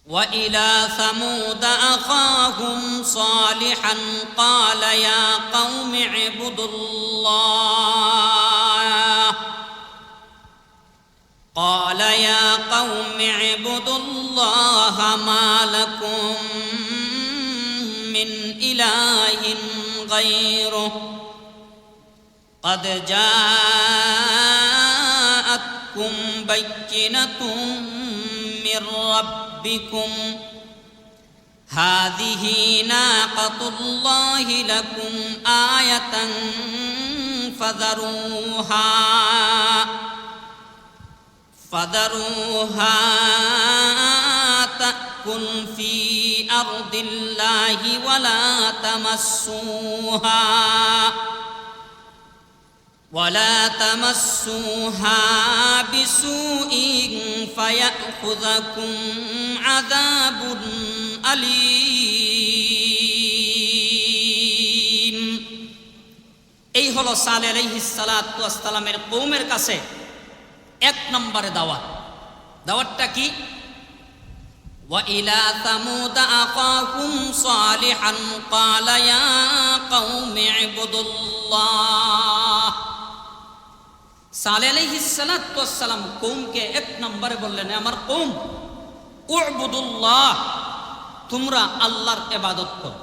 وإلى ثمود أخاهم صالحا قال يا قوم اعبدوا الله ما لكم من إله غيره قد جاءتكم بينة من ربكم هذه ناقة الله لكم آية فذروها تأكل في أرض الله ولا تمسوها بسوء فيأخذكم عذاب أليم। এই হলো সালেহ আলাইহিস সালাতু ওয়াস সালামের কওমের কাছে এক নম্বরে দাওয়াতটা কি? ওয়া ইলা সামুদ আখাহুম সালিহান ক্বালা ইয়া কওমি ইবুদুল্লাহ। সালেহ আলাইহিস সালাতু ওয়াস সালাম কওমকে এক নম্বরে বললেন, আমার কওম, উবুদুল্লাহ, তোমরা আল্লাহর ইবাদত করো।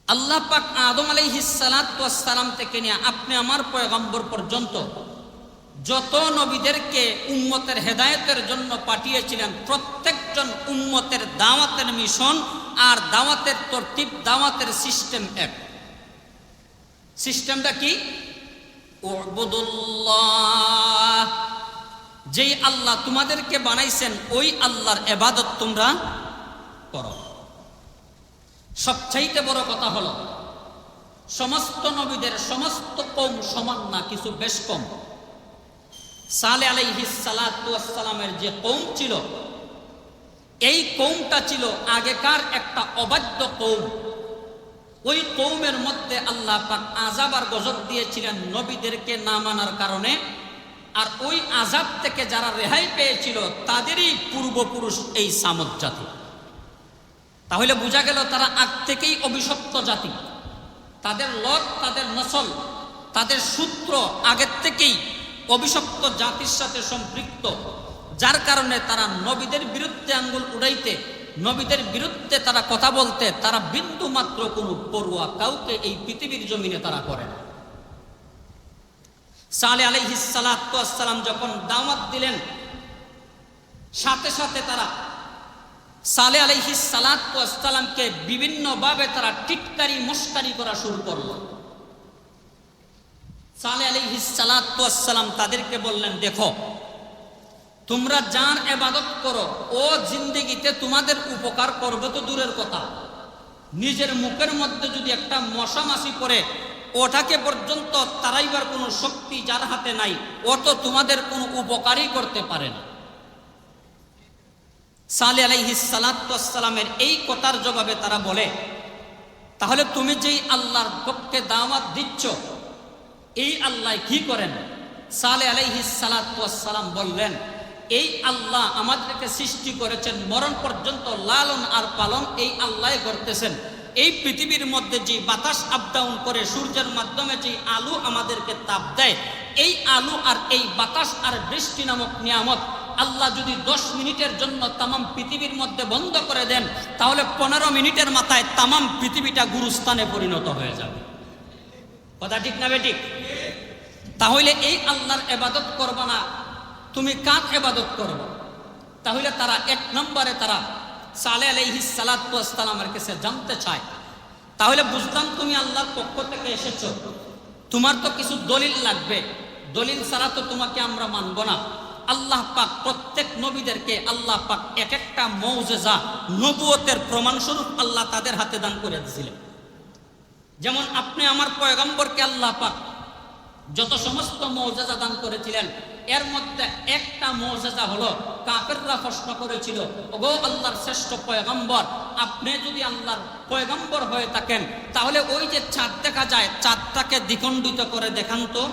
আল্লাহ পাক আদম আলাইহিস সালাতু ওয়াস সালাম থেকে নিয়ে আপনি আমার পয়গম্বর পর্যন্ত যত নবীদেরকে উম্মতের হেদায়েতের জন্য পাঠিয়েছিলেন, প্রত্যেকজন উম্মতের দাওয়াতের মিশন আর দাওয়াতের তরতিব, দাওয়াতের সিস্টেম এক। সিস্টেমটা কি? উবুদুল্লাহ, যেই আল্লাহ তোমাদেরকে বানাইছেন ওই আল্লাহর ইবাদত তোমরা করো। সবচাইতে বড় কথা হলো, সমস্ত নবীদের সমস্ত কওম সমান না, কিছু বেশ কম। সালেহ আলাইহিস সালাতু ওয়াস সালামের যে কওম ছিল, এই কওমটা ছিল আগেকার একটা অবাধ্য কওম। ওই কওমের মধ্যে আল্লাহ পাক আযাব আর গজব দিয়েছিলেন নবীদেরকে না মানার কারণে। আর ওই আযাব থেকে যারা রেহাই পেয়েছিল তাদেরই পূর্বপুরুষ এই সামুদ জাতি। তাহলে বোঝা গেল তারা আগ থেকেই অভিশপ্ত জাতি। তাদের লট, তাদের নসল, তাদের সূত্র আগের থেকেই অভিশপ্ত জাতির সাথে সম্পৃক্ত, যার কারণে তারা নবীদের বিরুদ্ধে আঙ্গুল উড়াইতে, নবীদের বিরুদ্ধে তারা কথা বলতে তারা বিন্দু মাত্র কোনো পরোয়া কাউকে এই পৃথিবীর জমিনে তারা করে না। সালেহ আলাইহিস সালাতু ওয়াস সালাম যখন দাওয়াত দিলেন, সাথে সাথে তারা সালেহ আলাইহিস সালাতু ওয়াস সালামকে বিভিন্নভাবে তারা টিটকারি মস্কারি করা শুরু করলো। সালেহ আলাইহিস সালাতু ওয়াস সালাম তাদেরকে বললেন, দেখো, তোমরা যার ইবাদত করো ও জিন্দেগিতে তোমাদের উপকার করবে তো দূরের কথা, নিজের মুখের মধ্যে যদি একটা মশা মাছি পড়ে ওটাকে পর্যন্ত তারাইবার কোনো শক্তি যার হাতে নাই, ও তো তোমাদের কোনো উপকারই করতে পারে না। সালেহ আলাইহিস সালাতু ওয়াস সালামের এই কথার জবাবে তারা বলে, তাহলে তুমি যেই আল্লাহর পক্ষে দাওয়াত দিচ্ছ, এই আল্লাহ কি করেন? সালেহ আলাইহিস সালাতু ওয়াস সালাম বললেন, এই আল্লাহ আমাদেরকে সৃষ্টি করেছেন, মরণ পর্যন্ত লালন আর পালন এই আল্লাহ করতেছেন। এই পৃথিবীর মধ্যে যে বাতাস আপ ডাউন করে, সূর্যের মাধ্যমে যে আলো আমাদেরকে তাপ দেয়, এই আলো আর এই বাতাস আর বৃষ্টি নামক নিয়ামত আল্লাহ যদি 10 মিনিটের জন্য তামাম পৃথিবীর মধ্যে বন্ধ করে দেন, তাহলে 15 মিনিটের মাথায় তামাম পৃথিবীটা গুরুস্থানে পরিণত হয়ে যাবে। কথা ঠিক না বেঠিক? তাহলে এই আল্লাহর ইবাদত করবা না, তুমি কার ইবাদত করবে? তাহলে তারা এক নম্বরে তারা সালেহ আলাইহিস সালাতু ওয়াস সালামের কাছে জানতে চায়, তাহলে বুঝলাম তুমি আল্লাহর পক্ষ থেকে এসেছো, তোমার তো কিছু দলিল লাগবে, দলিল ছাড়া তো তোমাকে আমরা মানব না। আল্লাহ পাক প্রত্যেক নবীদেরকে আল্লাহ পাক এক একটা মুজিজা, নবুয়তের প্রমাণস্বরূপ আল্লাহ তাদের হাতে দান করে দিয়েছিলেন। যেমন আপনি আমার পয়গম্বরকে আল্লাহ পাক যত সমস্ত মুজিজা দান করেছিলেন, এর মধ্যে একটা মুজিজা হলো কাফেররা প্রশ্ন করেছিল, ওগো আল্লাহর শ্রেষ্ঠ পয়গম্বর, আপনি যদি আল্লাহর পয়গম্বর হয়ে থাকেন তাহলে ওই যে চাঁদ দেখা যায়, চাঁদটাকে দ্বিখণ্ডিত করে দেখান তো।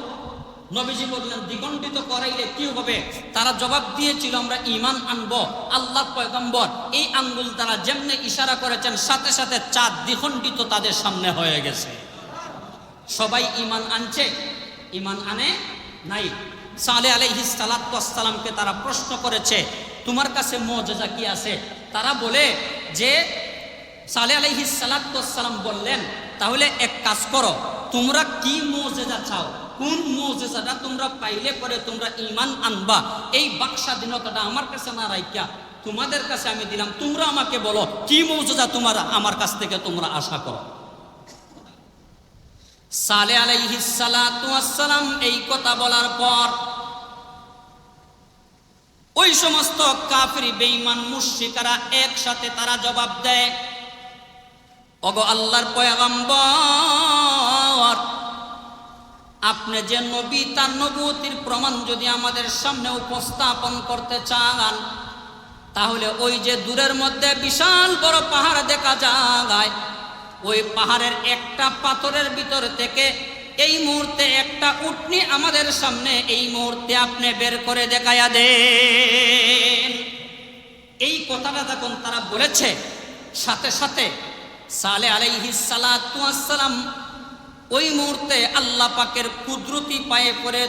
নবীজি বললেন দ্বিখণ্ডিত করাইলে কি হবে? তারা জবাব দিয়েছিল আমরা ঈমান আনবো। আল্লাহর পয়গম্বর এই আঙ্গুল দ্বারা যেমনি ইশারা করেছেন সাথে সাথে চাঁদ দ্বিখণ্ডিত তাদের সামনে হয়ে গেছে। সবাই ঈমান আনছে, ঈমান আনে নাই। সালেহ আলাইহিস সালাতু ওয়াস সালামকে তারা প্রশ্ন করেছে তোমার কাছে মুজিজা কি আছে? তারা বলে যে সালেহ আলাইহিস সালাতু ওয়াস সালাম বললেন তাহলে এক কাজ করো, তোমরা কি মুজিজা চাও, কোন মুজিজাটা তোমরা পাইলে পরে তোমরা ঈমান আনবা, এই বাকস্বাধীনতাটা আমার কাছে না রাইখা তোমাদের কাছে আমি দিলাম, তোমরা আমাকে বলো কি মুজিজা তোমরা আমার কাছ থেকে তোমরা আশা করো। সালেহ আলাইহিস সালাতু ওয়াস সালাম এই কথা বলার পর ওই সমস্ত কাফির বেঈমান মুশরিকরা একসাথে তারা জবাব দেয় ওগো আল্লাহর পয়গম্বর, আপনি যে নবী তার নবুয়তির প্রমাণ যদি আমাদের সামনে উপস্থাপন করতে চান তাহলে ওই যে দূরের মধ্যে বিশাল বড় পাহাড় দেখা যায়, ওই পাহাড়ের একটা পাথরের ভিতর থেকে এই মুহূর্তে একটা উটনি আমাদের সামনে এই মুহূর্তে আপনি বের করে দেখায়া দেন। এই কথাটা যখন তারা বলেছে সাথে সাথে সালেহ আলাইহিস সালাতু ওয়াস সালাম ওই মুহূর্তে আল্লাহ পাকের কুদরতি পায়ে পড়ে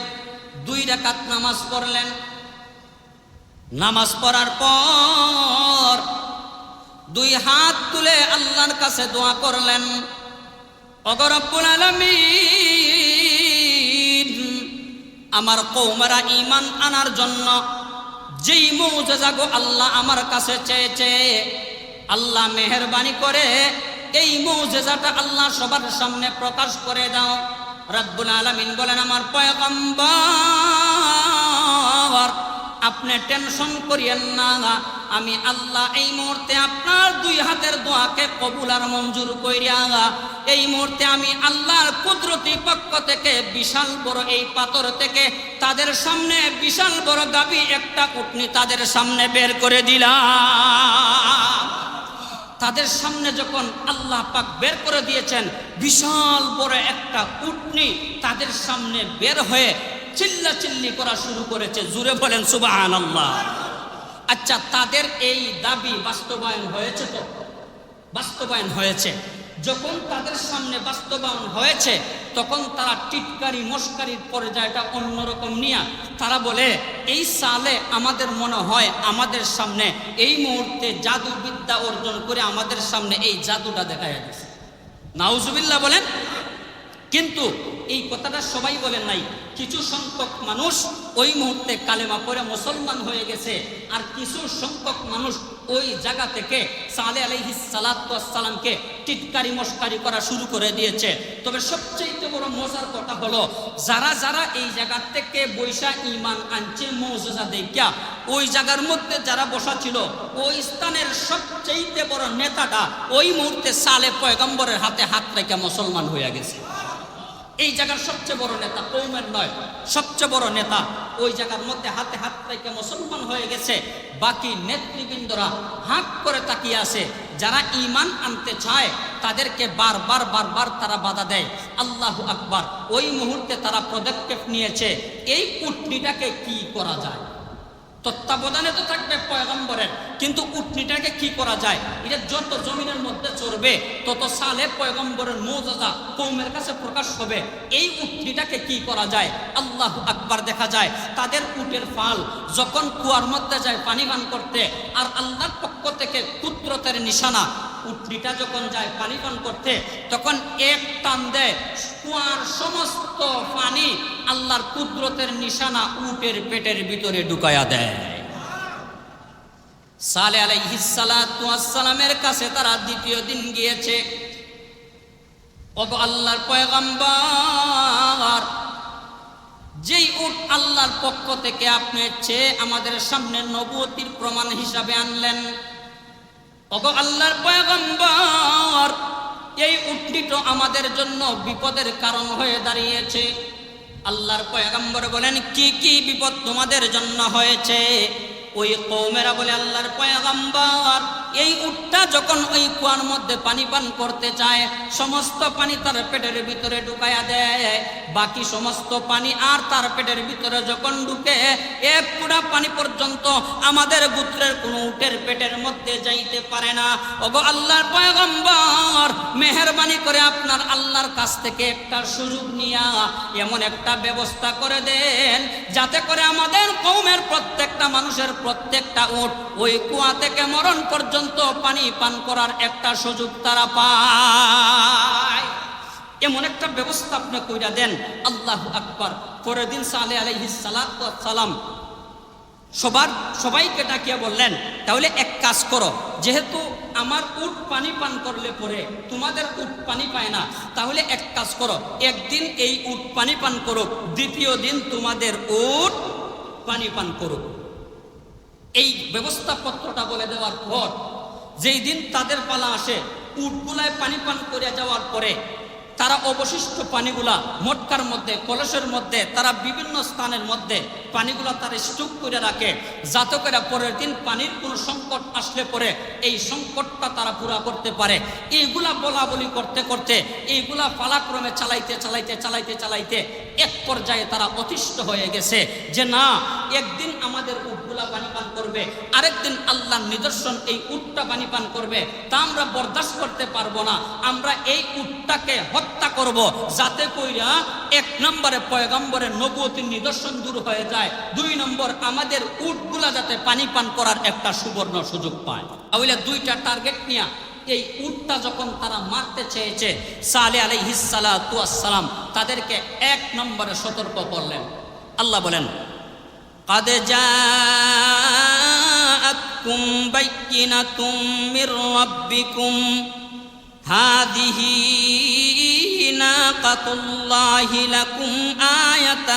2 রাকাত নামাজ পড়লেন। নামাজ পড়ার পর 2 হাত তুলে আল্লাহর কাছে দোয়া করলেন ওগো রব্বুল আলামিন, আমার কওমেরা ঈমান আনার জন্য যেই মুজিজা গো আল্লাহ আমার কাছে চেয়েছে, আল্লাহ মেহেরবানি করে এই মুজিজাটা আল্লাহ সবার সামনে প্রকাশ করে দাও। রব্বুল আলামিন বলেন আমার পয়গম্বর আপনি টেনশন করিয়েন না, আমি আল্লাহ এই মুহূর্তে আপনার 2 হাতের দোয়াকে কবুল আর মঞ্জুর কইরা এই মুহূর্তে আমি আল্লাহর কুদরতি পক্ষ থেকে বিশাল বড় এই পাথর থেকে তাদের সামনে বিশাল বড় গাবী একটা উটনি তাদের সামনে বের করে দিলাম। তাদের সামনে যখন আল্লাহ পাক বের করে দিয়েছেন বিশাল বড় একটা উটনি তাদের সামনে বের হয়ে চিল্লাচিল্লি করা শুরু করেছে। জুড়ে বলেন সুবহানাল্লাহ। আচ্ছা, তাদের এই দাবি বাস্তবায়ন হয়েছে? তো বাস্তবায়ন হয়েছে। যখন তাদের সামনে বাস্তবায়ন হয়েছে তখন তারা টিটকারি মস্কারির পর্যায়টা অন্যরকম নিয়ে তারা বলে এই সালে আমাদের মনে হয় আমাদের সামনে এই মুহূর্তে জাদুবিদ্যা অর্জন করে আমাদের সামনে এই জাদুটা দেখাইয়া দিয়েছে। নাউজুবিল্লাহ বলেন। কিন্তু এই কথাটা সবাই বলেন নাই, কিছু সংখ্যক মানুষ ওই মুহূর্তে কালেমা পড়ে মুসলমান হয়ে গেছে, আর কিছু সংখ্যক মানুষ ওই জায়গা থেকে সালেহ আলাইহিস সালাতু ওয়াস সালামকে টিটকারি মস্কারি করা শুরু করে দিয়েছে। তবে সবচেয়ে বড় মজার কথা হলো যারা যারা এই জায়গা থেকে বৈশা ঈমান আনছে মুজিজা দেখিয়া, ওই জায়গার মধ্যে যারা বসা ছিল ওই স্থানের সবচেয়ে বড় নেতাটা ওই মুহূর্তে সালেহ পয়গম্বরের হাতে হাত রেখে মুসলমান হয়ে গেছে। এই জায়গার সবচেয়ে বড় নেতা, কওমের নয়, সবচেয়ে বড় নেতা ওই জায়গার মধ্যে হাতে হাত রেখে মুসলমান হয়ে গেছে। বাকি নেতৃবৃন্দরা হাত করে তাকিয়ে আছে। যারা ঈমান আনতে চায় তাদেরকে বারবার তারা বাধা দেয়। আল্লাহু আকবার। ওই মুহূর্তে তারা পদক্ষেপ নিয়েছে এই উটনিটাকে কি করা যায়। তত্ত্বাবধানে তো থাকবে পয়গম্বরের, কিন্তু উটনিটাকে কি করা যায়? এটা যত জমিনের মধ্যে চড়বে তত সালেহ পয়গম্বরের মুজিজা কওমের কাছে প্রকাশ হবে। এই উটনিটাকে কি করা যায়? আল্লাহু আকবার। দেখা যায় তাদের উটের ফাল যখন কুয়ার মধ্যে যায় পানি পান করতে, আর আল্লাহর পক্ষ থেকে কুদরতের নিশানা, উটনিটা যখন যায় পানি পান করতে তখন এক টান দেয়, কুয়ার সমস্ত পানি আল্লাহর কুদরতের নিশানা উটের পেটের ভিতরে ঢুকায়া দেয়। সালেহ আলাইহিস সালাতু ওয়াস সালামের কাছে তারা দ্বিতীয় দিন গিয়েছে। ওগো আল্লাহর পয়গম্বর, যেই উট আল্লাহর পক্ষ থেকে আপনি চেয়ে আমাদের সামনে নবুয়তির প্রমাণ হিসাবে আনলেন, ওগো আল্লাহর পয়গম্বর, এই উটটি তো আমাদের জন্য বিপদের কারণ হয়ে দাঁড়িয়েছে। আল্লাহর পয়গম্বর বলেন কি কি বিপদ তোমাদের জন্য হয়েছে? ওই কওমেরা বলে, আল্লাহর পয়গম্বর, এই উটটা যখন ওই কুয়ার মধ্যে পানি পান করতে চায়, সমস্ত পানি তার পেটের ভিতরে ঢুকায়া দেয়, বাকি সমস্ত পানি আর তার পেটের ভিতরে যখন ঢুকে, এক পুরা পানি পর্যন্ত আমাদের গোত্রের কোন উটের পেটের মধ্যে যাইতে পারে না। ওগো আল্লাহর পয়গম্বর, মেহেরবানি করে আপনার আল্লাহর কাছ থেকে একটা সুযোগ নিয়া এমন একটা ব্যবস্থা করে দেন, যাতে করে আমাদের কওমের প্রত্যেকটা মানুষের প্রত্যেকটা উট ওই কুয়া থেকে মরণ পর্যন্ত পানি পান করার একটা সুযোগ তারা পায়। এমন একটা ব্যবস্থা আপনি কইরা দেন। আল্লাহু আকবার। পরের দিন সালেহ আলাইহিস সালাতু ওয়াস সালাম সবাইকে ডাকিয়া বললেন, তাহলে এক কাজ করো, যেহেতু আমার উট পানি পান করলে পরে তোমাদের উট পানি পায় না, তাহলে এক কাজ করো, একদিন এই উট পানি পান করুক, দ্বিতীয় দিন তোমাদের উট পানি পান করুক। এই ব্যবস্থাপত্রটা বলে দেওয়ার পর যেই দিন তাদের পালা আসে, উটগুলায় পানি পান করে যাওয়ার পরে তারা অবশিষ্ট পানিগুলা মটকার মধ্যে, কলসের মধ্যে, তারা বিভিন্ন স্থানের মধ্যে পানিগুলা তারা স্টক করে রাখে, যাতে করে পরের দিন পানির কোনো সংকট আসলে পরে এই সংকটটা তারা পুরা করতে পারে। এইগুলা বলা বলি করতে করতে, এইগুলা পালাক্রমে চালাইতে চালাইতে চালাইতে চালাইতে এক পর্যায়ে তারা অতিষ্ঠ হয়ে গেছে যে না, একদিন আমাদের উটগুলা পানি পান করবে, আরেকদিন আল্লাহর নিদর্শন এই উটটা পানি পান করবে, তা আমরা বরদাস্ত করতে পারবো না। আমরা এই উটটাকে হত্যা করব, যাতে কইরা এক নম্বরে পয়গম্বরের নবুয়তির নিদর্শন দূর হয়ে যায়, দুই নম্বর আমাদের উটগুলা যাতে পানি পান করার একটা সুবর্ণ সুযোগ পায়। তাহলে দুইটা টার্গেট নিয়ে এই উটটা যখন তারা মারতে চেয়েছে, সালেহ আলাইহিস সালাতু ওয়াস সালাম তাদেরকে এক নম্বরে সতর্ক করলেন। আল্লাহ বলেন, قد جاءتكم بينة من ربكم هذه ناقة الله لكم آية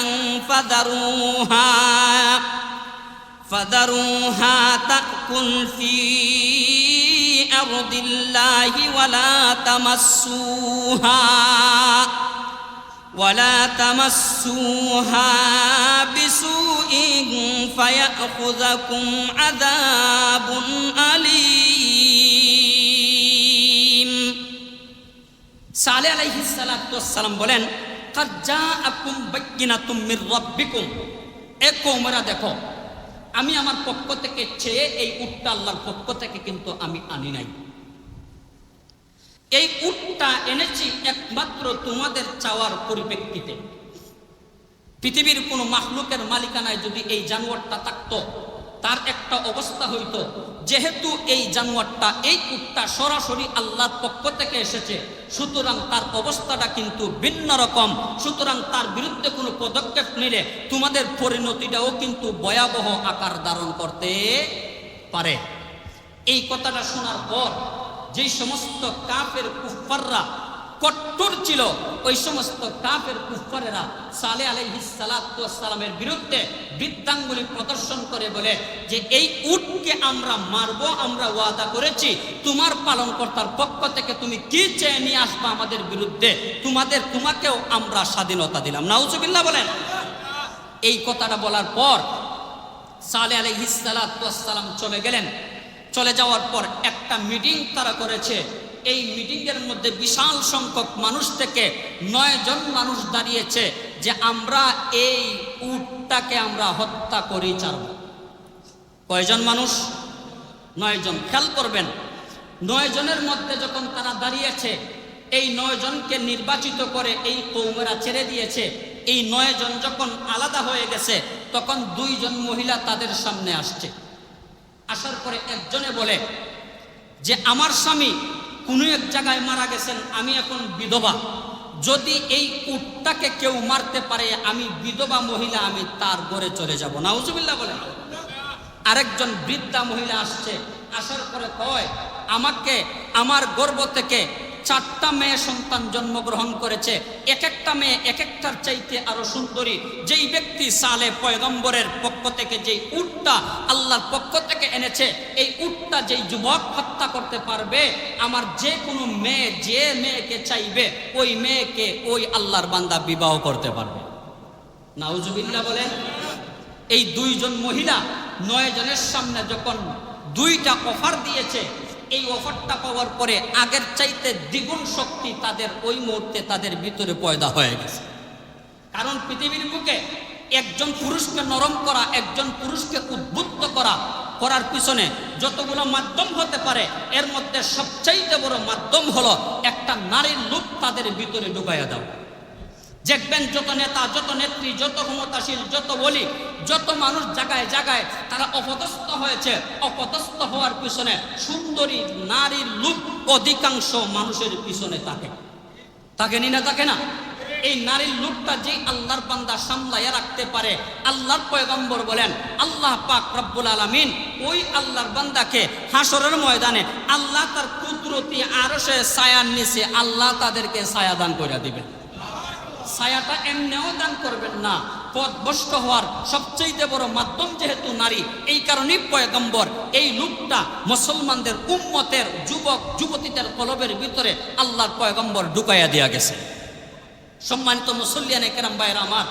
فذروها تأكل في أرض الله ولا تمسوها بسوء فيأخذكم عذاب أليم। সালেহ আলাইহিস সালাতু ওয়াস সালাম বলেন, قد جاءكم بينة من ربكم, এ কওমেরা দেখো, আমি আমার পক্ষ থেকে চেয়ে এই উটটা আল্লাহর পক্ষ থেকে কিন্তু আমি আনি নাই। এই উটটা এনেছি একমাত্র তোমাদের চাওয়ার পরিপ্রেক্ষিতে। পৃথিবীর কোনো মাখলুকের মালিকানায় যদি এই জানোয়ারটা থাকতো, তার একটা অবস্থা হইতো, যেহেতু এই জানোয়ারটা, এই উটটা সরাসরি আল্লাহর পক্ষ থেকে এসেছে, সুতরাং তার অবস্থাটা কিন্তু ভিন্ন রকম। সুতরাং তার বিরুদ্ধে কোনো পদক্ষেপ নিলে তোমাদের পরিণতিটাও কিন্তু ভয়াবহ আকার ধারণ করতে পারে। এই কথাটা শোনার পর যেই সমস্ত কাফের কুফাররা কট্টর ছিল, ওই সমস্ত কাফের কুফারেরা সালেহ আলাইহিস সালাতু ওয়াস সালামের বিরুদ্ধে বৃদ্ধাঙ্গুলি প্রদর্শন করে বলে যে এই উটকে আমরা মারবো, আমরা ওয়াদা করেছি, তোমার পালনকর্তার পক্ষ থেকে তুমি কি চেয়ে নিয়ে আসবা আমাদের বিরুদ্ধে, তোমাকেও আমরা স্বাধীনতা দিলাম। নাউজুবিল্লাহ বলেন। এই কথাটা বলার পর সালেহ আলাইহিস সালাতু ওয়াস সালাম চলে গেলেন। চলে যাওয়ার পর একটা মিটিং তারা করেছে। এই মিটিংয়ের মধ্যে বিশাল সংখ্যক মানুষ থেকে 9 জন মানুষ দাঁড়িয়েছে যে আমরা এই উটটাকে আমরা হত্যা করেই ছাড়ব। কয়জন মানুষ? 9 জন। খেয়াল করবেন, 9 জনের মধ্যে যখন তারা দাঁড়িয়েছে, এই 9 জনকে নির্বাচিত করে এই কওমেরা ছেড়ে দিয়েছে। এই 9 জন যখন আলাদা হয়ে গেছে, তখন 2 জন মহিলা তাদের সামনে আসছে। আসার পরে একজনে বলে যে আমার স্বামী কোনো এক জায়গায় মারা গেছেন, আমি এখন বিধবা, যদি এই উটটাকে কেউ মারতে পারে, আমি বিধবা মহিলা, আমি তার ঘরে চলে যাব। নাউজুবিল্লাহ বলেন। আরেকজন বৃদ্ধা মহিলা আসছে। আসার পরে কয়, আমাকে আমার গর্ভ থেকে 4টা মেয়ে সন্তান জন্মগ্রহণ করেছে, এক একটা মেয়ে এক একটার চাইতে আরো সুন্দরী। যেই ব্যক্তি সালেহ পয়গম্বরের পক্ষ থেকে যেই উটটা আল্লাহর পক্ষ থেকে এনেছে, এই উটটা যেই যুবক হত্যা করতে পারবে, আমার যে কোনো মেয়ে যে মেয়েকে চাইবে, ওই মেয়েকে ওই আল্লাহর বান্দা বিবাহ করতে পারবে। নাউজুবিল্লাহ বলেন। এই 2 জন মহিলা 9 জনের সামনে যখন 2টা অফার দিয়েছে, এই অফারটা পাওয়ার পরে আগের চাইতে দ্বিগুণ শক্তি তাদের ওই মুহূর্তে তাদের ভিতরে পয়দা হয়ে গেছে। কারণ পৃথিবীর বুকে একজন পুরুষকে নরম করা, একজন পুরুষকে উদ্বুদ্ধ করার পিছনে যতগুলো মাধ্যম হতে পারে, এর মধ্যে সবচাইতে বড় মাধ্যম হলো একটা নারীর লোভ তাদের ভিতরে ঢুকাইয়া দাও। দেখবেন যত নেতা, যত নেত্রী, যত ক্ষমতাশীল, যত বলি, যত মানুষ জায়গায় জায়গায় তারা অপদস্থ হয়েছে, অপদস্থ হওয়ার পিছনে সুন্দরী নারীর লোভ অধিকাংশ মানুষের পিছনে থাকে নি না, থাকে না? এই নারীর লোভটা যে আল্লাহর বান্দা সামলাইয়া রাখতে পারে, আল্লাহর পয়গম্বর বলেন আল্লাহ পাক রব্বুল আলামিন ওই আল্লাহর বান্দাকে হাসরের ময়দানে আল্লাহ তার কুদরতি আরশে ছায়ার নিচে আল্লাহ তাদেরকে ছায়া দান করে দিবেন। ছায়াটা এমনিও দান করবেন না, পথভ্রষ্ট হওয়ার সবচেয়ে বড় মাধ্যম যেহেতু নারী, এই কারণেই পয়গম্বর এই লোকটা মুসলমানদের উম্মতের যুবক যুবতীদের কলবের ভিতরে আল্লাহর পয়গম্বর ঢুকাইয়া দিয়া গেছে। সম্মানিত মুসল্লিয়ানে কেরাম ভাইরা আমার,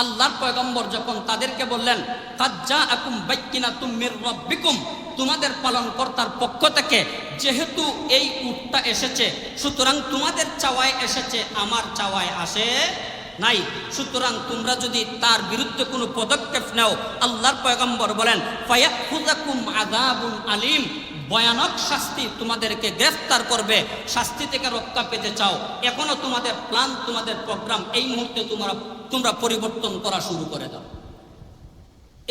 আল্লাহর পয়গম্বর যখন তাদেরকে বললেন কাদ জাআকুম বাইয়িনাতুম মির রাব্বিকুম, তোমাদের পালনকর্তার পক্ষ থেকে যেহেতু এই উটটা এসেছে, সুতরাং তোমাদের চাওয়ায় এসেছে, আমার চাওয়ায় আসে নাই। সুতরাং তোমরা যদি তার বিরুদ্ধে কোনো পদক্ষেপ নাও, আল্লাহর পয়গম্বর বলেন ফায়াখুযাকুম আযাবুন আলীম, ভয়ানক শাস্তি তোমাদেরকে গ্রেফতার করবে। শাস্তি থেকে রক্ষা পেতে চাও, এখনো তোমাদের প্ল্যান, তোমাদের প্রোগ্রাম এই মুহূর্তে তোমরা পরিবর্তন করা শুরু করে দাও।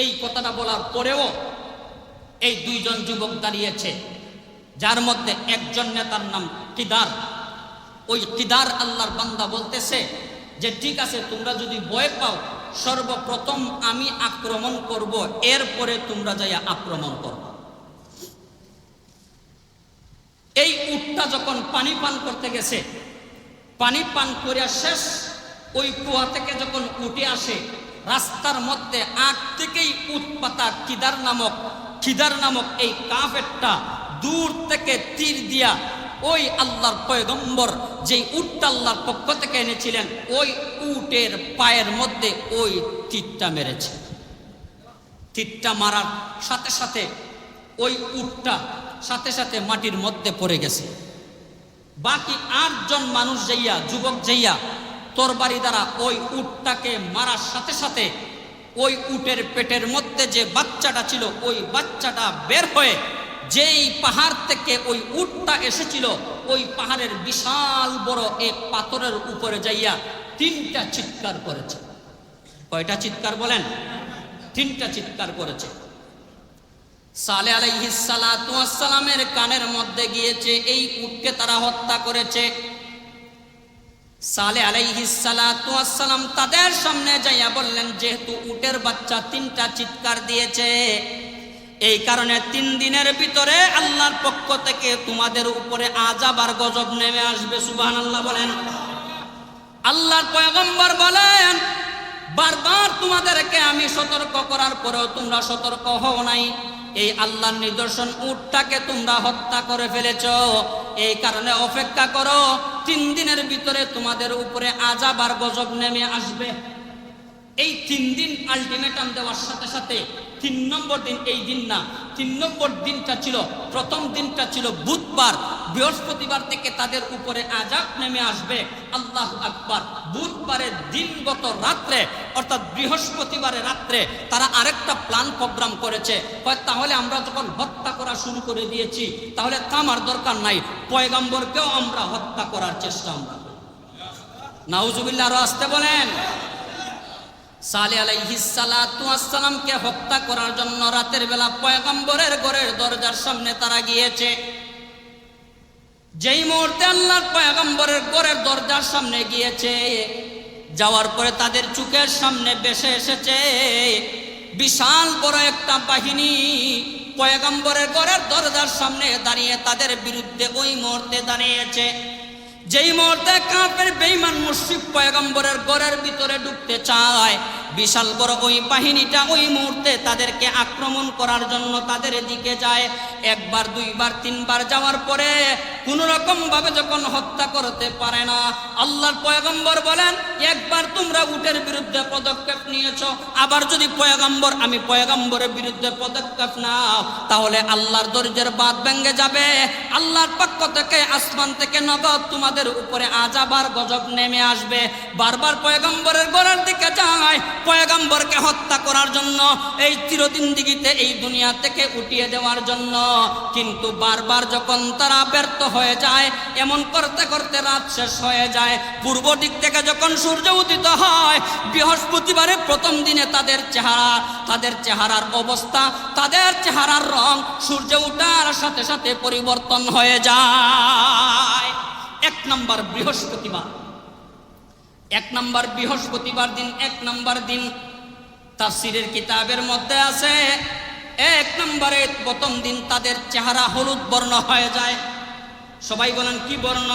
এই কথাটা বলার পরেও এই 2 জন যুবক দাঁড়িয়েছে, যার মধ্যে একজন নেতার নাম কিদার। ওই কিদার আল্লাহর বান্দা বলতেছে যে ঠিক আছে, তোমরা যদি ভয় পাও, সর্বপ্রথম আমি আক্রমণ করব, এরপরে তোমরা যাইয়া আক্রমণ করবে। এই উটটা যখন পানি পান করতে গেছে, পানি পান করিয়া শেষ, ওই কুয়া থেকে যখন উঠে আসে, রাস্তার মধ্যে আগ থেকেই উৎপাতা খিদার নামক এই কাফেরটা দূর থেকে তীর দিয়া ওই আল্লাহর পয়গম্বর যেই উটটা আল্লাহর পক্ষ থেকে এনেছিলেন, ওই উটের পায়ের মধ্যে ওই তীরটা মেরেছে। তীরটা মারার সাথে সাথে ওই উটটা সাথে সাথে মাটির মধ্যে পড়ে গেছে। বাকি 8 জন মানুষ যাইয়া, যুবক যাইয়া তরবারি দ্বারা ওই উটটাকে মারার সাথে সাথে ওই উটের পেটের মধ্যে যে বাচ্চাটা ছিল, ওই বাচ্চাটা বের হয়ে যেই পাহাড় থেকে ওই উটটা এসেছিল, ওই পাহাড়ের বিশাল বড় এক পাথরের উপরে যাইয়া 3টা চিৎকার করেছে। কয়টা চিৎকার বলেন? 3টা চিৎকার করেছে। সালেহ আলাইহিস সালাতু ওয়াস সালামের কানের মধ্যে গিয়েছে, এই উটকে তারা হত্যা করেছে। সালেহ আলাইহিস সালাতু ওয়াস সালাম তাদের সামনে যাইয়া বললেন, যেহেতু উটের বাচ্চা 3টা চিৎকার দিয়েছে, এই কারণে 3 দিনের ভিতরে আল্লাহর পক্ষ থেকে তোমাদের উপরে আযাব আর গজব নেমে আসবে। সুবহানাল্লাহ বলেন। আল্লাহর পয়গম্বর বলেন, বারবার তোমাদেরকে আমি সতর্ক করার পরেও তোমরা সতর্ক হও নাই। এই আল্লাহর নিদর্শন উটটাকে তোমরা হত্যা করে ফেলেছ, এই কারণে অপেক্ষা করো, 3 দিনের ভিতরে তোমাদের উপরে আযাব আর গজব নেমে আসবে। এই 3 দিন আলটিমেটাম দেওয়ার সাথে সাথে 3 নম্বর দিন, এই দিন না, 3 নম্বর দিনটা ছিল, প্রথম দিনটা ছিল বুধবার, বৃহস্পতিবার থেকে তাদের উপরে আযাব নেমে আসবে। আল্লাহু আকবার। বুধবারের দিনগত রাত্রে, অর্থাৎ বৃহস্পতিবারের রাত্রে তারা আরেকটা প্ল্যান প্রোগ্রাম করেছে। তাহলে আমরা যখন হত্যা করা শুরু করে দিয়েছি, তাহলে থামার দরকার নাই, পয়গম্বরকেও আমরা হত্যা করার চেষ্টা আমরা করি। নাউজুবিল্লাহ, আরো আসতে বলেন। সালেহ আলাইহিস সালাতু ওয়াস সালামকে হত্যা করার জন্য রাতের বেলা পয়গম্বরের ঘরের দরজার সামনে তারা গিয়েছে। যেই মুহূর্তে আল্লাহর পয়গম্বরের ঘরের দরজার সামনে গিয়েছে, যাওয়ার পরে তাদের চোখের সামনে ভেসে এসেছে বিশাল বড় একটা বাহিনী পয়গম্বরের ঘরের দরজার সামনে দাঁড়িয়ে তাদের বিরুদ্ধে ওই মুহূর্তে দাঁড়িয়েছে। যেই মুহূর্তে কাফের বেঈমান মুশরিক পয়গম্বরের ঘরের ভিতরে ঢুকতে চায়, বিশাল বড় ওই বাহিনীটা ওই মুহূর্তে তাদেরকে আক্রমণ করার জন্য তাদের দিকে যায়। একবার, দুইবার, তিনবার যাওয়ার পরে কোন রকম ভাবে যখন হত্যা করতে পারে না, আল্লাহর পয়গম্বর বলেন, একবার তোমরা উটের বিরুদ্ধে পদক্ষেপ নিয়েছো, আবার যদি আমি পয়গম্বরের বিরুদ্ধে পদক্ষেপ নাও, তাহলে আল্লাহর দরজার বাঁধ ভেঙে যাবে। আল্লাহর পক্ষ থেকে, আসমান থেকে নগদ তোমাদের উপরে আযাব আর গজব নেমে আসবে। বারবার পয়গম্বরের গড়ার দিকে যায়, পয়গম্বরকে হত্যা করার জন্য, এই চিরদিন দিগিতে এই দুনিয়া থেকে উঠিয়ে দেওয়ার জন্য। কিন্তু বারবার যখন তারা ব্যর্থ হয়ে যায়, এমন করতে করতে রাত শেষ হয়ে যায়। পূর্ব দিক থেকে যখন সূর্য উদিত হয়, বৃহস্পতিবারের প্রথম দিনে তাদের চেহারার অবস্থা, তাদের চেহারার রং সূর্য ওঠার সাথে সাথে পরিবর্তন হয়ে যায়। এক নম্বর বৃহস্পতিবার দিন, এক নম্বর দিন তাফসীরের কিতাবের মধ্যে আছে, এক নম্বরে প্রথম দিন তাদের চেহারা হলুদ বর্ণ হয়ে যায়। সবাই বলেন কি বর্ণ?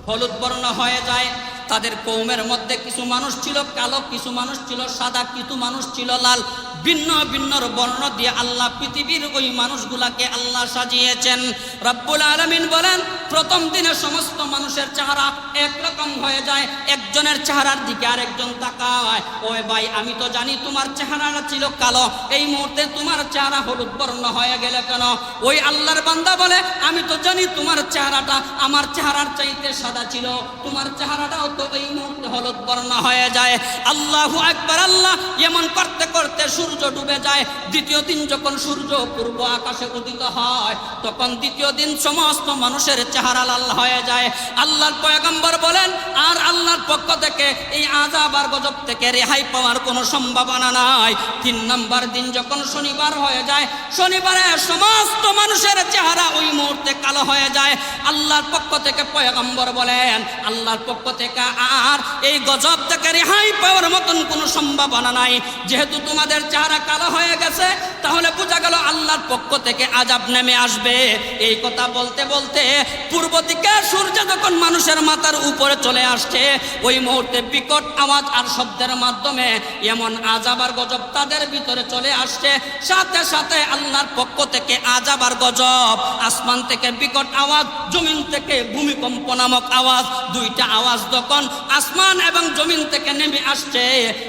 হলুদ বর্ণ হয়ে যায়। তাদের কওমের মধ্যে কিছু মানুষ ছিল কালো, কিছু মানুষ ছিল সাদা, কিছু মানুষ ছিল লাল। ভিন্ন ভিন্ন বর্ণ দিয়ে আল্লাহ পৃথিবীর ওই মানুষগুলাকে আল্লাহ সাজিয়েছেন। রব্বুল আলামিন বলেন, প্রথম দিনে সমস্ত মানুষের চেহারা একরকম হয়ে যায়। একজনের চেহারার দিকে আরেকজন তাকায়, ওই ভাই আমি তো জানি তোমার চেহারাটা ছিল কালো, এই মুহূর্তে তোমার চেহারা হলুদ বর্ণ হয়ে গেল কেন? ওই আল্লাহর বান্দা বলে, আমি তো জানি তোমার চেহারাটা আমার চেহারার চাইতে সাদা ছিল, তোমার চেহারাটাও তো এই মুহূর্তে হলুদ বর্ণ হয়ে যায়। আল্লাহু আকবার। আল্লাহ এমন করতে করতে সূর্য ডুবে যায়। দ্বিতীয় দিন যখন সূর্য পূর্ব আকাশে উদিত হয়, তখন দ্বিতীয় দিন সমস্ত মানুষের চেহারা লাল হয়ে যায়। আল্লাহর পয়গম্বর বলেন, আর আল্লাহর পক্ষ থেকে এই আযাব আর গজব থেকে রেহাই পাওয়ার কোনো সম্ভাবনা নাই। তিন নম্বর দিন যখন শনিবার হয়ে যায়, শনিবারে সমস্ত মানুষের চেহারা ওই মুহূর্তে কালো হয়ে যায়। আল্লাহর পক্ষ থেকে পয়গম্বর বলেন, আল্লাহর পক্ষ থেকে আর এই গজব থেকে রেহাই পাওয়ার মতন কোনো সম্ভাবনা নাই। যেহেতু তোমাদের চেহারা কালো হয়ে গেছে, তাহলে বোঝা গেল আল্লাহর পক্ষ থেকে আযাব নেমে আসবে। এই কথা বলতে বলতে পূর্ব দিকে সূর্য যখন মানুষের মাথার উপরে চলে আসছে, ওই মুহূর্তে বিকট আওয়াজ আর শব্দের মাধ্যমে এমন আযাব আর গজব তাদের ভিতরে চলে আসছে। সাথে সাথে আল্লাহর পক্ষ থেকে আযাব আর গজব, আসমান থেকে বিকট আওয়াজ, জমিন থেকে ভূমিকম্প নামক আওয়াজ, দুইটা আওয়াজ যখন আসমান এবং জমিন থেকে নেমে আসছে,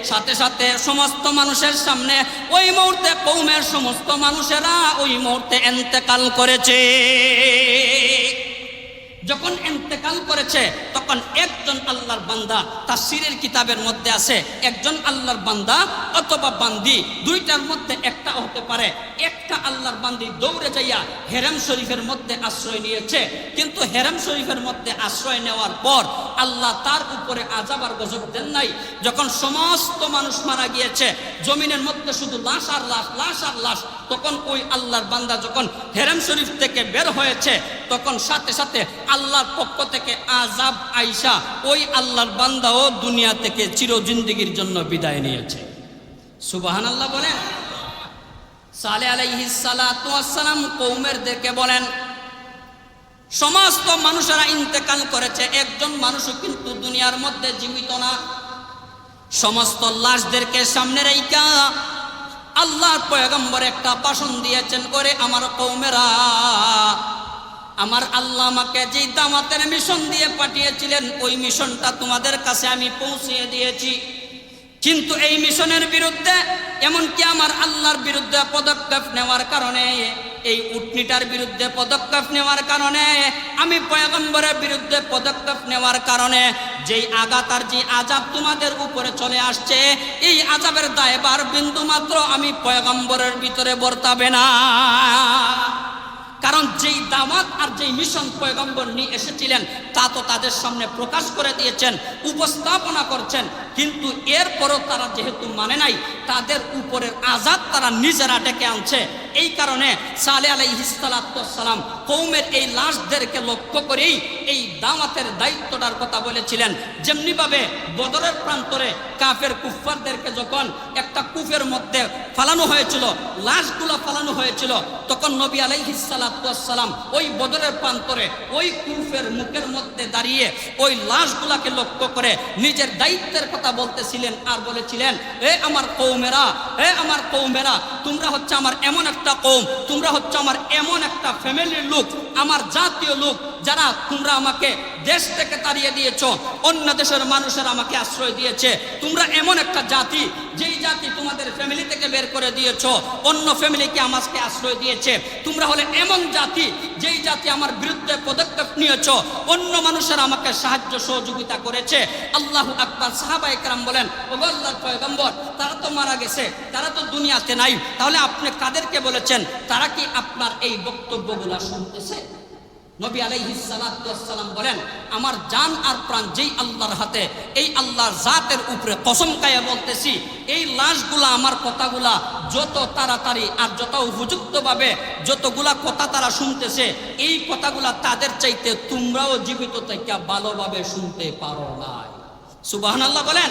সাথে সাথে সমস্ত মানুষের সামনে ওই মুহূর্তে কওমের সমস্ত মানুষেরা ওই মুহূর্তে ইন্তেকাল করেছে। যখন ইন্তেকাল করেছে, তখন একজন আল্লাহর বান্দা, তাফসীরের কিতাবের মধ্যে আছে, একজন আল্লাহর বান্দা অথবা বান্দি, দুইটার মধ্যে একটা হতে পারে। একটা আল্লাহর বান্দি দৌড়ে যাইয়া হেরাম শরীফের মধ্যে আশ্রয় নিয়েছে, কিন্তু হেরাম শরীফের মধ্যে আশ্রয় নেওয়ার পর আল্লাহ তার উপরে আযাব আর গজব দেন নাই। যখন সমস্ত মানুষ মারা গিয়েছে, জমিনের মধ্যে শুধু লাশ আর লাশ, লাশ আর লাশ, তখন ওই আল্লাহর বান্দা যখন হেরাম শরীফ থেকে বের হয়েছে, তখন সাথে সাথে আল্লাহর পক্ষ থেকে আযাব আইসা ওই আল্লাহর বান্দাও দুনিয়া থেকে চিরজিন্দেগীর জন্য বিদায় নিয়েছে। সুবহানাল্লাহ বলেন। সালেহ আলাইহিস সালাতু ওয়াস সালাম কওমেরদেরকে বলেন, সমস্ত মানুষেরা ইন্তেকাল করেছে, একজন মানুষও কিন্তু দুনিয়ার মধ্যে জীবিত না। সমস্ত লাশদেরকে সামনে রাইখা আল্লাহর পয়গম্বর একটা ভাষণ দিয়েছেন, করে আমার কওমেরা, আমার আল্লাহ আমাকে যে দাওয়াতের মিশন দিয়ে পাঠিয়েছিলেন, ওই মিশনটা তোমাদের কাছে আমি পৌঁছিয়ে দিয়েছি। কিন্তু এই মিশনের বিরুদ্ধে, এমনকি আমার আল্লাহর বিরুদ্ধে পদক্ষেপ নেওয়ার কারণে, এই উটনিটার বিরুদ্ধে পদক্ষেপ নেওয়ার কারণে, আমি পয়গম্বরের বিরুদ্ধে পদক্ষেপ নেওয়ার কারণে যেই আঘাত আর যে আযাব তোমাদের উপরে চলে আসছে, এই আযাবের দায়ভার বিন্দু মাত্র আমি পয়গম্বরের ভিতরে বর্তাবে না। কারণ যেই দাওয়াত আর যেই মিশন পয়গম্বর নিয়ে এসেছিলেন, তা তো তাদের সামনে প্রকাশ করে দিয়েছেন, উপস্থাপনা করছেন, কিন্তু এরপরও তারা যেহেতু মানে নাই, তাদের উপরের আযাব তারা নিজেরা ডেকে আনছে। এই কারণে সালেহ আলাইহিস সালাতু ওয়াস সালাম কওমের এই লাশদেরকে লক্ষ্য করেই এই দাওয়াতের দায়িত্বটার কথা বলেছিলেন। যেমনি ভাবে বদরের প্রান্তরে কাফের কুফফারদেরকে যখন একটা কূপের মধ্যে ফালানো হয়েছিল, লাশগুলো ফালানো হয়েছিল, তখন নবী আলাইহিস সালাতু ওয়াস সালাম ওই বদরের প্রান্তরে ওই কূপের মুখের মধ্যে দাঁড়িয়ে ওই লাশগুলাকে লক্ষ্য করে নিজের দায়িত্বের কথা বলতেছিলেন আর বলেছিলেন, এ আমার কওমেরা, এ আমার কওমেরা, তোমরা হচ্ছে আমার এমন একটা কওম, তোমরা হচ্ছে আমার এমন একটা ফ্যামিলির লোক, আমার জাতীয় লোক, যারা তোমরা আমাকে দেশ থেকে তাড়িয়ে দিয়েছো, অন্য দেশের মানুষের আমাকে আশ্রয় দিয়েছে। তোমরা এমন একটা জাতি, যেই জাতি তোমাদের ফ্যামিলি থেকে বের করে দিয়েছো, অন্য ফ্যামিলিকে আমাকে আশ্রয় দিয়েছে। তোমরা হলে এমন জাতি, যেই জাতি আমার বিরুদ্ধে পদক্ষেপ নিয়েছো, অন্য মানুষের আমাকে সাহায্য সহযোগিতা করেছে। আল্লাহু আকবার। সাহাবায়ে কেরাম বলেন, ওগো আল্লাহর পয়গম্বর, তারা তো মারা গেছে, তারা তো দুনিয়াতে নাই, তাহলে আপনি কাদেরকে বলেছেন? তারা কি আপনার এই বক্তব্যগুলো শুনতেছে? নবী আলাইহিস সালাতু ওয়াস সালাম বলেন, আমার জান আর প্রাণ যেই আল্লাহর হাতে, এই আল্লাহর জাতের উপরে কসম খাইয়া বলতেছি, এই লাশগুলা আমার কথাগুলা যত তাড়াতাড়ি আর যত উপযুক্তভাবে যতগুলা কথা তারা শুনতেছে, এই কথাগুলা তাদের চাইতে তোমরাও জীবিত থেকে ভালোভাবে শুনতে পারো না। সুবহানাল্লাহ বলেন।